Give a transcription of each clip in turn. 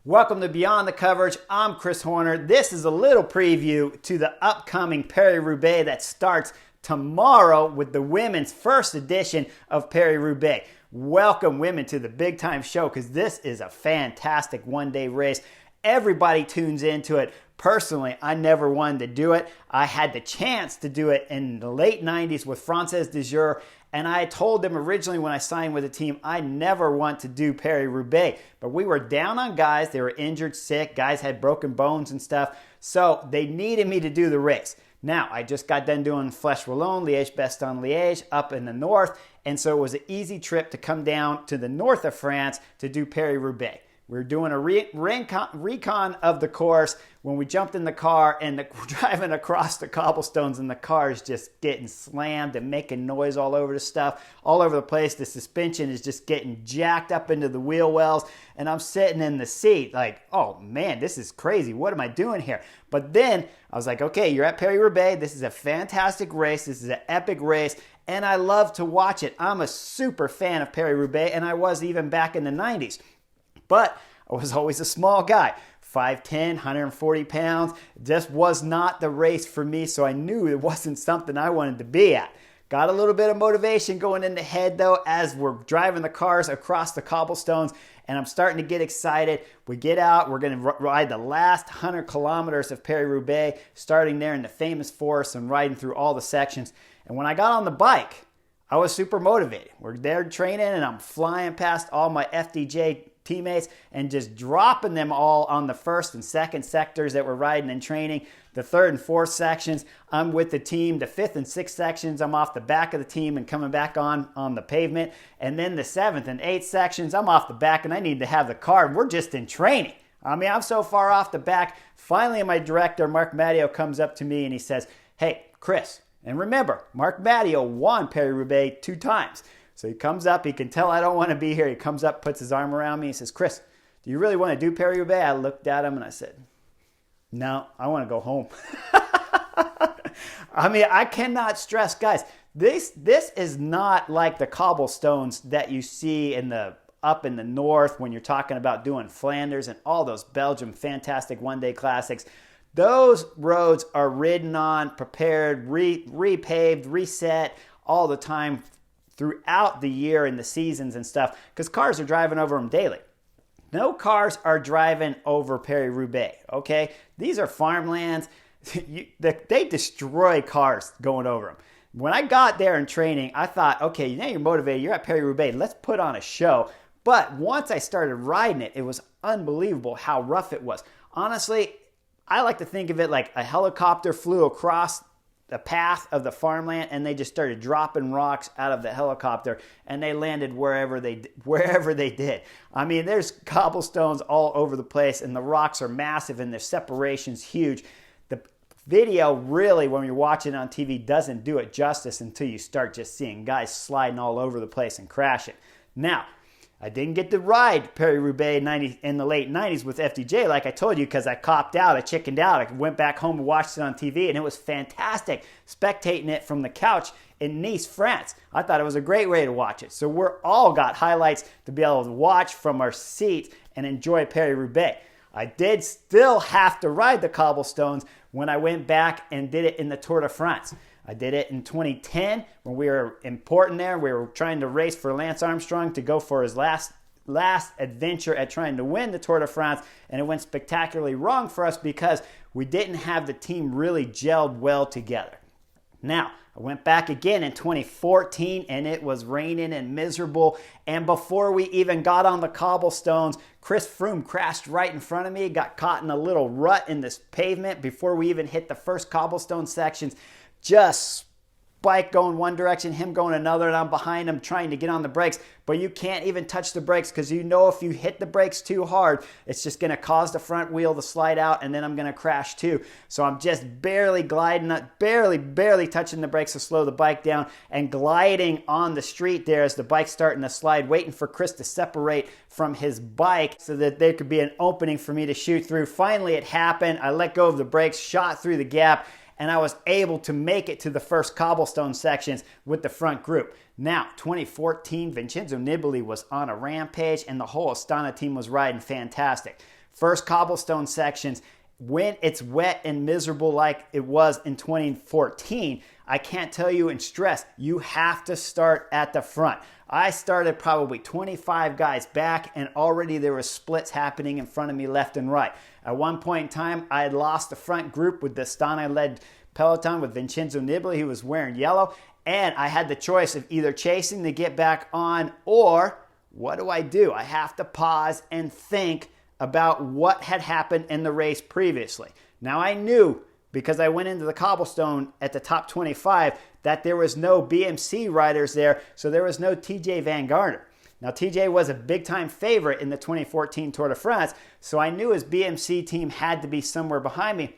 Welcome to Beyond the Coverage. I'm Chris Horner. This is a little preview to the upcoming Paris-Roubaix that starts tomorrow with the women's first edition of Paris-Roubaix. Welcome women to the big time show because this is a fantastic one-day race. Everybody tunes into it. Personally, I never wanted to do it. I had the chance to do it in the late 90s with Frances Desjure, and I told them originally when I signed with the team, I never want to do Paris-Roubaix. But we were down on guys. They were injured, sick. Guys had broken bones and stuff. So they needed me to do the race. Now, I just got done doing Flèche-Wallonne, Liège-Bastogne-Liège up in the north. And so it was an easy trip to come down to the north of France to do Paris-Roubaix. We were doing a recon of the course when we jumped in the car and we're driving across the cobblestones and the car is just getting slammed and making noise all over the stuff, all over the place. The suspension is just getting jacked up into the wheel wells and I'm sitting in the seat like, oh man, this is crazy. What am I doing here? But then I was like, okay, you're at Paris-Roubaix. This is a fantastic race. This is an epic race and I love to watch it. I'm a super fan of Paris-Roubaix and I was even back in the 90s. But I was always a small guy, 5'10", 140 pounds. Just was not the race for me, so I knew it wasn't something I wanted to be at. Got a little bit of motivation going in the head, though, as we're driving the cars across the cobblestones, and I'm starting to get excited. We get out. We're going to ride the last 100 kilometers of Paris-Roubaix, starting there in the famous forest and riding through all the sections. And when I got on the bike, I was super motivated. We're there training, and I'm flying past all my FDJ teammates and just dropping them all on the first and second sectors that we're riding and training. The third and fourth sections, I'm with the team. The fifth and sixth sections, I'm off the back of the team and coming back on the pavement. And then the seventh and eighth sections, I'm off the back and I need to have the car. And we're just in training. I mean, I'm so far off the back. Finally, my director, Marc Madio, comes up to me and he says, hey, Chris. And remember, Marc Madio won Paris-Roubaix 2 times. So he comes up, he can tell I don't want to be here. He comes up, puts his arm around me. He says, Chris, do you really want to do Paris-Roubaix? I looked at him and I said, no, I want to go home. I mean, I cannot stress, guys, this is not like the cobblestones that you see up in the north when you're talking about doing Flanders and all those Belgium fantastic one-day classics. Those roads are ridden on, prepared, repaved, reset all the time throughout the year and the seasons and stuff because cars are driving over them daily. No cars are driving over Paris-Roubaix, okay? These are farmlands. They destroy cars going over them. When I got there in training, I thought, okay, now you're motivated. You're at Paris-Roubaix. Let's put on a show. But once I started riding it, it was unbelievable how rough it was. Honestly, I like to think of it like a helicopter flew across the path of the farmland and they just started dropping rocks out of the helicopter and they landed wherever they did. I mean, there's cobblestones all over the place and the rocks are massive and their separation's huge. The video really, when you're watching it on TV, doesn't do it justice until you start just seeing guys sliding all over the place and crashing. Now, I didn't get to ride Paris-Roubaix in the late 90s with FDJ like I told you because I copped out, I chickened out. I went back home and watched it on TV and it was fantastic spectating it from the couch in Nice, France. I thought it was a great way to watch it. So we're all got highlights to be able to watch from our seats and enjoy Paris-Roubaix. I did still have to ride the cobblestones when I went back and did it in the Tour de France. I did it in 2010 when we were important there. We were trying to race for Lance Armstrong to go for his last adventure at trying to win the Tour de France. And it went spectacularly wrong for us because we didn't have the team really gelled well together. Now, I went back again in 2014 and it was raining and miserable. And before we even got on the cobblestones, Chris Froome crashed right in front of me, got caught in a little rut in this pavement before we even hit the first cobblestone sections. Just bike going one direction, him going another, and I'm behind him trying to get on the brakes. But you can't even touch the brakes because you know if you hit the brakes too hard, it's just going to cause the front wheel to slide out and then I'm going to crash too. So I'm just barely gliding, barely touching the brakes to slow the bike down and gliding on the street there as the bike's starting to slide, waiting for Chris to separate from his bike so that there could be an opening for me to shoot through. Finally, it happened. I let go of the brakes, shot through the gap, and I was able to make it to the first cobblestone sections with the front group. Now, 2014, Vincenzo Nibali was on a rampage, and the whole Astana team was riding fantastic. first cobblestone sections, when it's wet and miserable like it was in 2014, I can't tell you and stress, you have to start at the front. I started probably 25 guys back, and already there were splits happening in front of me left and right. At one point in time, I had lost the front group with the Stana-led peloton with Vincenzo Nibali, who was wearing yellow, and I had the choice of either chasing to get back on, or what do? I have to pause and think about what had happened in the race previously. Now I knew, because I went into the cobblestone at the top 25, that there was no BMC riders there, so there was no TJ Van Gardner. Now TJ was a big time favorite in the 2014 Tour de France, so I knew his BMC team had to be somewhere behind me.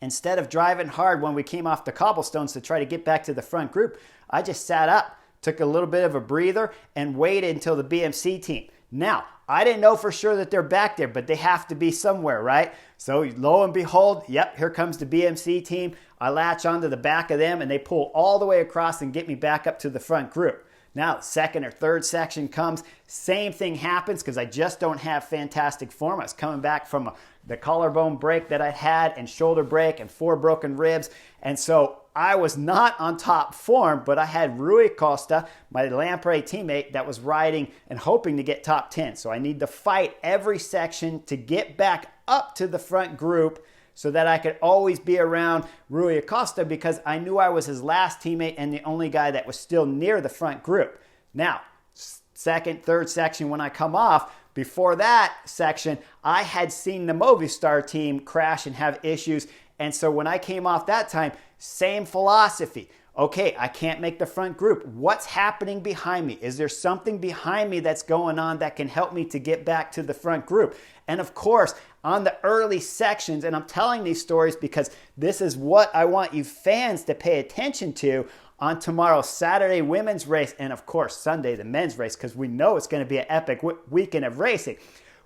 Instead of driving hard when we came off the cobblestones to try to get back to the front group, I just sat up, took a little bit of a breather, and waited until the BMC team. Now, I didn't know for sure that they're back there, but they have to be somewhere, right? So lo and behold, yep, here comes the BMC team. I latch onto the back of them, and they pull all the way across and get me back up to the front group. Now, second or third section comes, same thing happens because I just don't have fantastic form. I was coming back from the collarbone break that I had and shoulder break and 4 broken ribs. And so I was not on top form, but I had Rui Costa, my Lampre teammate, that was riding and hoping to get top 10. So I need to fight every section to get back up to the front group so that I could always be around Rui Acosta, because I knew I was his last teammate and the only guy that was still near the front group. Now, second, third section when I come off, before that section, I had seen the Movistar team crash and have issues. And so when I came off that time, same philosophy. Okay, I can't make the front group. What's happening behind me? Is there something behind me that's going on that can help me to get back to the front group? And of course, on the early sections, and I'm telling these stories because this is what I want you fans to pay attention to on tomorrow's Saturday women's race, and of course Sunday the men's race, because we know it's going to be an epic weekend of racing.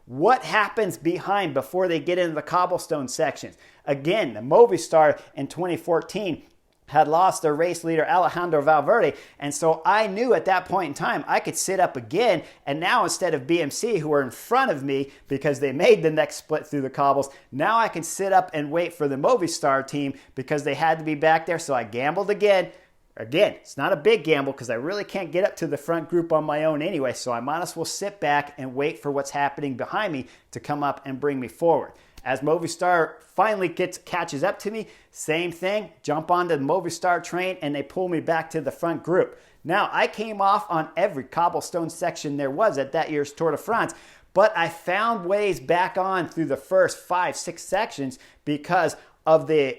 What happens behind before they get into the cobblestone sections? Again, the Movistar in 2014 had lost their race leader Alejandro Valverde, and so I knew at that point in time I could sit up again, and now instead of BMC, who were in front of me because they made the next split through the cobbles, now I can sit up and wait for the Movistar team because they had to be back there. So I gambled again. Again, it's not a big gamble because I really can't get up to the front group on my own anyway, so I might as well sit back and wait for what's happening behind me to come up and bring me forward. As Movistar finally catches up to me, same thing, jump onto the Movistar train and they pull me back to the front group. Now, I came off on every cobblestone section there was at that year's Tour de France, but I found ways back on through the first 5, 6 sections because of the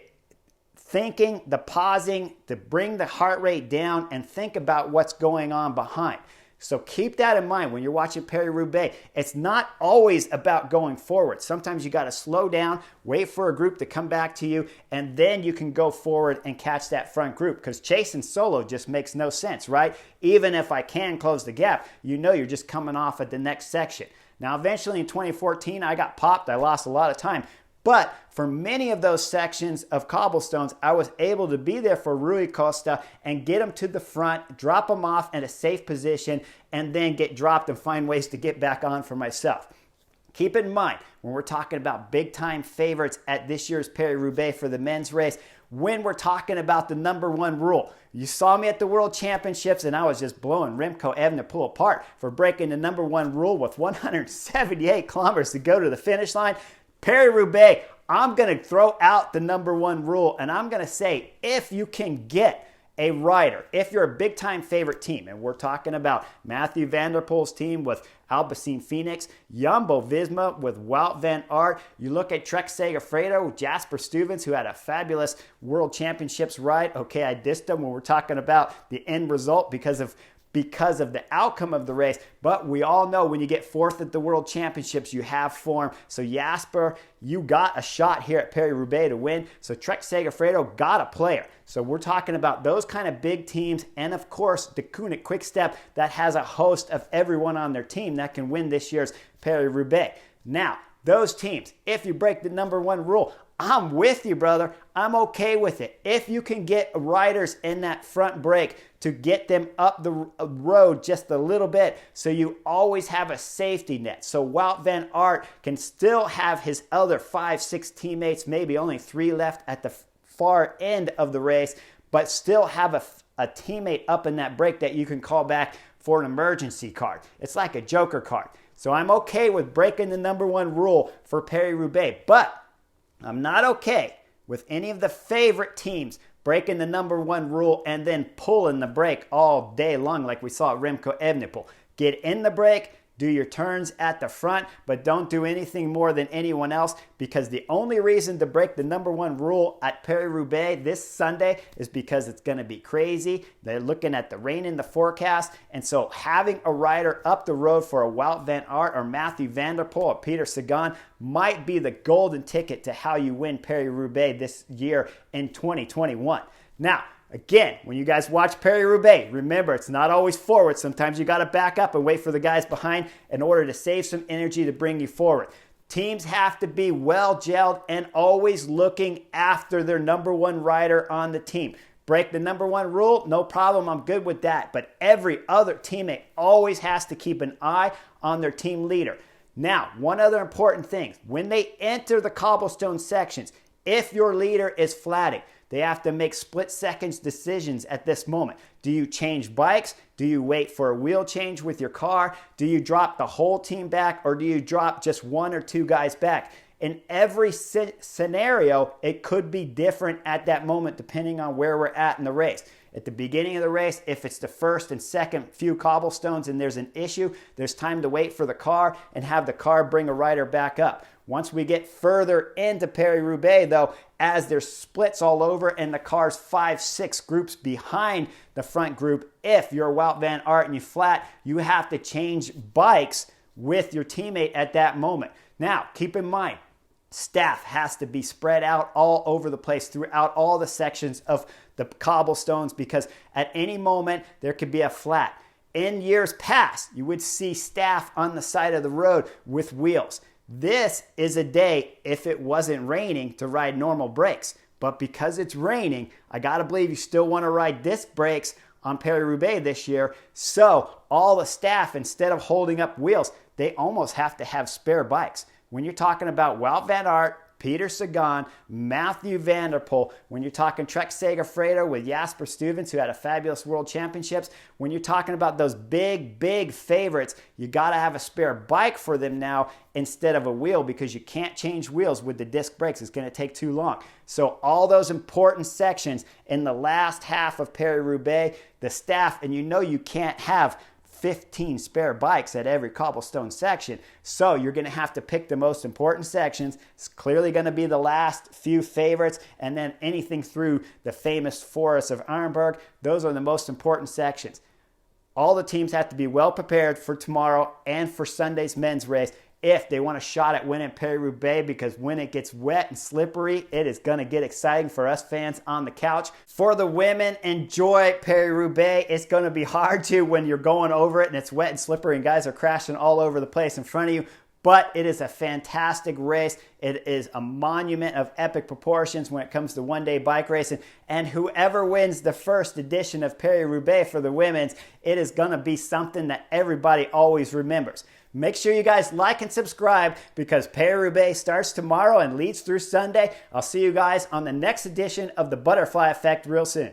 thinking, the pausing, to bring the heart rate down and think about what's going on behind. So keep that in mind when you're watching Paris-Roubaix. It's not always about going forward. Sometimes you got to slow down, wait for a group to come back to you, and then you can go forward and catch that front group, because chasing solo just makes no sense, right? Even if I can close the gap, you know you're just coming off at the next section. Now, eventually in 2014, I got popped. I lost a lot of time. But for many of those sections of cobblestones, I was able to be there for Rui Costa and get him to the front, drop him off in a safe position, and then get dropped and find ways to get back on for myself. Keep in mind, when we're talking about big-time favorites at this year's Paris-Roubaix for the men's race, when we're talking about the number one rule. You saw me at the World Championships, and I was just blowing Remco Evenepoel apart for breaking the number one rule with 178 kilometers to go to the finish line. Paris-Roubaix, I'm going to throw out the number one rule, and I'm going to say, if you can get a rider, if you're a big-time favorite team, and we're talking about Mathieu van der Poel's team with Alpecin Phoenix, Jumbo-Visma with Wout van Aert, you look at Trek Segafredo, Jasper Stuyvens, who had a fabulous World Championships ride. Okay, I dissed him when we're talking about the end result because of the outcome of the race, but we all know when you get fourth at the World Championships, you have form. So Jasper, you got a shot here at Paris-Roubaix to win. So Trek Segafredo got a player. So we're talking about those kind of big teams, and of course, the Kunik Quick-Step that has a host of everyone on their team that can win this year's Paris-Roubaix. Now, those teams, if you break the number one rule, I'm with you, brother. I'm okay with it. If you can get riders in that front brake to get them up the road just a little bit, so you always have a safety net. So Wout van Aert can still have his other 5-6 teammates, maybe only 3 left at the far end of the race, but still have a teammate up in that brake that you can call back for an emergency card. It's like a joker card. So I'm okay with breaking the number one rule for Paris-Roubaix, but I'm not okay with any of the favorite teams breaking the number one rule and then pulling the brake all day long like we saw at Remco Evenepoel. Get in the brake, do your turns at the front, but don't do anything more than anyone else, because the only reason to break the number one rule at Paris-Roubaix this Sunday is because it's going to be crazy. They're looking at the rain in the forecast, and so having a rider up the road for a Wout van Aert or Mathieu van der Poel or Peter Sagan might be the golden ticket to how you win Paris-Roubaix this year in 2021. Now, again, when you guys watch Paris-Roubaix, remember, it's not always forward. Sometimes you got to back up and wait for the guys behind in order to save some energy to bring you forward. Teams have to be well gelled and always looking after their number one rider on the team. Break the number one rule, no problem, I'm good with that. But every other teammate always has to keep an eye on their team leader. Now, one other important thing, when they enter the cobblestone sections, if your leader is flatting, they have to make split-second decisions at this moment. Do you change bikes? Do you wait for a wheel change with your car? Do you drop the whole team back, or do you drop just 1 or 2 guys back? In every scenario, it could be different at that moment depending on where we're at in the race. At the beginning of the race, if it's the first and second few cobblestones and there's an issue, there's time to wait for the car and have the car bring a rider back up. Once we get further into Paris-Roubaix, though, as there's splits all over and the car's 5-6 groups behind the front group, if you're Wout van Aert and you flat, you have to change bikes with your teammate at that moment. Now, keep in mind, staff has to be spread out all over the place throughout all the sections of the cobblestones, because at any moment there could be a flat. In years past, you would see staff on the side of the road with wheels. This is a day, if it wasn't raining, to ride normal brakes. But because it's raining, I got to believe you still want to ride disc brakes on Paris-Roubaix this year. So all the staff, instead of holding up wheels, they almost have to have spare bikes. When you're talking about Wout van Aert, Peter Sagan, Mathieu van der Poel, when you're talking Trek Segafredo with Jasper Stuyvens, who had a fabulous World Championships, when you're talking about those big favorites, you got to have a spare bike for them now instead of a wheel, because you can't change wheels with the disc brakes. It's going to take too long. So all those important sections in the last half of Paris-Roubaix, the staff, and you can't have 15 spare bikes at every cobblestone section. So you're going to have to pick the most important sections. It's clearly going to be the last few favorites, and then anything through the famous Forest of Arnberg. Those are the most important sections. All the teams have to be well prepared for tomorrow and for Sunday's men's race if they want a shot at winning Paris-Roubaix, because when it gets wet and slippery, it is going to get exciting for us fans on the couch. For the women, enjoy Paris-Roubaix. It's going to be hard to when you're going over it and it's wet and slippery and guys are crashing all over the place in front of you. But it is a fantastic race. It is a monument of epic proportions when it comes to one-day bike racing. And whoever wins the first edition of Paris-Roubaix for the women's, it is going to be something that everybody always remembers. Make sure you guys like and subscribe, because Paris-Roubaix starts tomorrow and leads through Sunday. I'll see you guys on the next edition of the Butterfly Effect real soon.